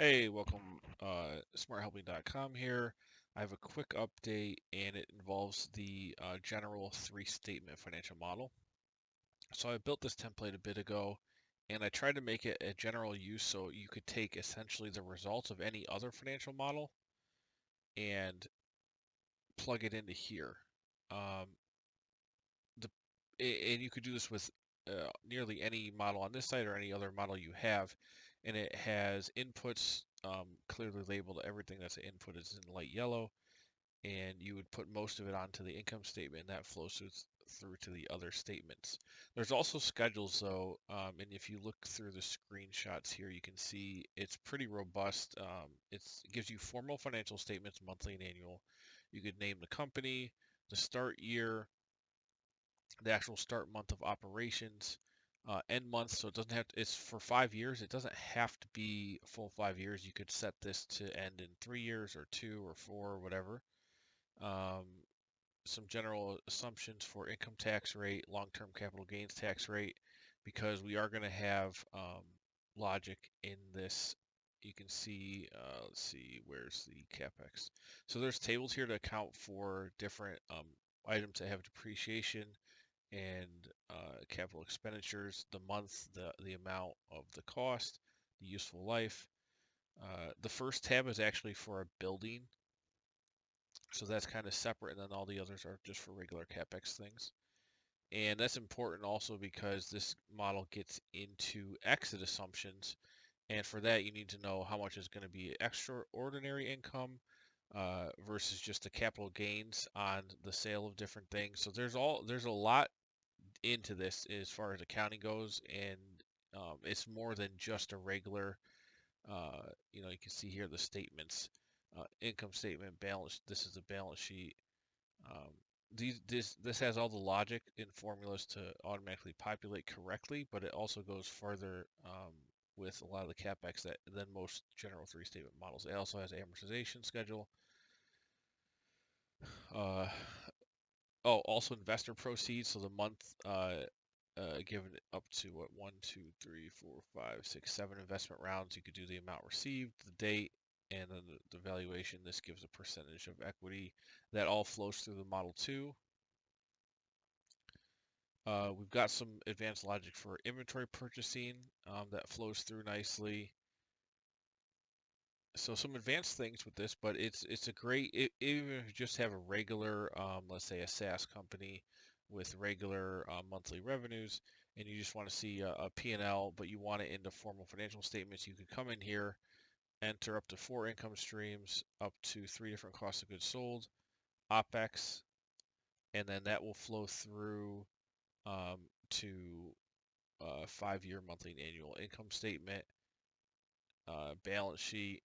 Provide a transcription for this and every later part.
Hey, welcome, smarthelping.com here. I have a quick update and it involves the general three-statement financial model. So I built this template a bit ago and I tried to make it a general use so you could take essentially the results of any other financial model and plug it into here. Um, the, and you could do this with nearly any model on this site or any other model you have. And it has inputs clearly labeled. Everything that's an input is in light yellow. And you would put most of it onto the income statement, and that flows through to the other statements. There's also schedules though, and if you look through the screenshots here, you can see it's pretty robust. It gives you formal financial statements, monthly and annual. You could name the company, the start year, the actual start month of operations, end month. So it doesn't have to, it's for 5 years. It doesn't have to be a full 5 years. You could set this to end in 3 years or 2 or 4 or whatever. Um, some general assumptions for income tax rate, long-term capital gains tax rate, because we are going to have logic in this. You can see, let's see, where's the capex? So there's tables here to account for different items that have depreciation and capital expenditures, the month, the amount of the cost, the useful life. The first tab is actually for a building, so that's kind of separate, and then all the others are just for regular capex things. And that's important also because this model gets into exit assumptions, and for that you need to know how much is going to be extraordinary income versus just the capital gains on the sale of different things. So there's a lot into this as far as accounting goes, and it's more than just a regular. You can see here the statements, income statement, balance. This is the balance sheet. Um, this has all the logic and formulas to automatically populate correctly, but it also goes further with a lot of the capex than most general three-statement models. It also has amortization schedule. Uh, also investor proceeds. So the month given up to what 1, 2, 3, 4, 5, 6, 7 investment rounds. You could do the amount received, the date, and then the valuation. This gives a percentage of equity. That all flows through the model too. We've got some advanced logic for inventory purchasing that flows through nicely. So some advanced things with this, but it's a great, even if you just have a regular, let's say a SaaS company with regular monthly revenues, and you just want to see a P&L, but you want it into formal financial statements, you could come in here, enter up to 4 income streams, up to 3 different costs of goods sold, OPEX, and then that will flow through to 5-year monthly and annual income statement, balance sheet,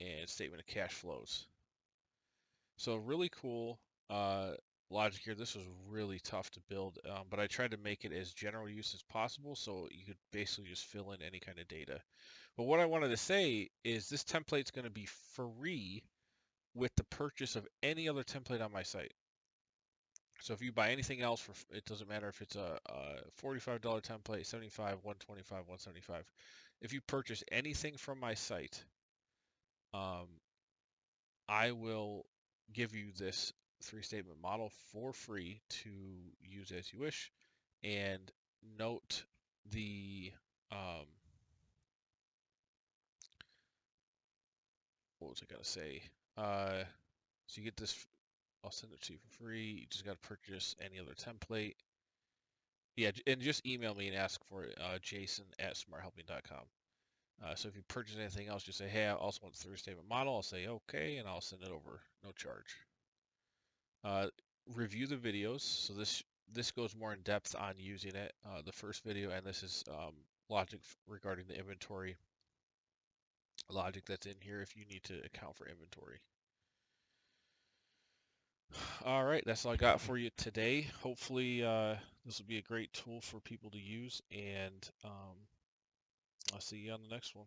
and statement of cash flows. So really cool logic here. This was really tough to build, but I tried to make it as general use as possible so you could basically just fill in any kind of data. But what I wanted to say is this template's going to be free with the purchase of any other template on my site. So if you buy anything else, it doesn't matter if it's a $45 template, 75, 125, 175. If you purchase anything from my site, um, I will give you this three-statement model for free to use as you wish. And note the what was I gonna say? So you get this. I'll send it to you for free. You just got to purchase any other template. Yeah, and just email me and ask for it, jason@smarthelping.com. So if you purchase anything else, just say, hey, I also want the three-statement model. I'll say, okay, and I'll send it over, no charge. Review the videos. So this goes more in depth on using it. The first video, and this is logic regarding the inventory logic that's in here if you need to account for inventory. All right, that's all I got for you today. Hopefully, this will be a great tool for people to use, and I'll see you on the next one.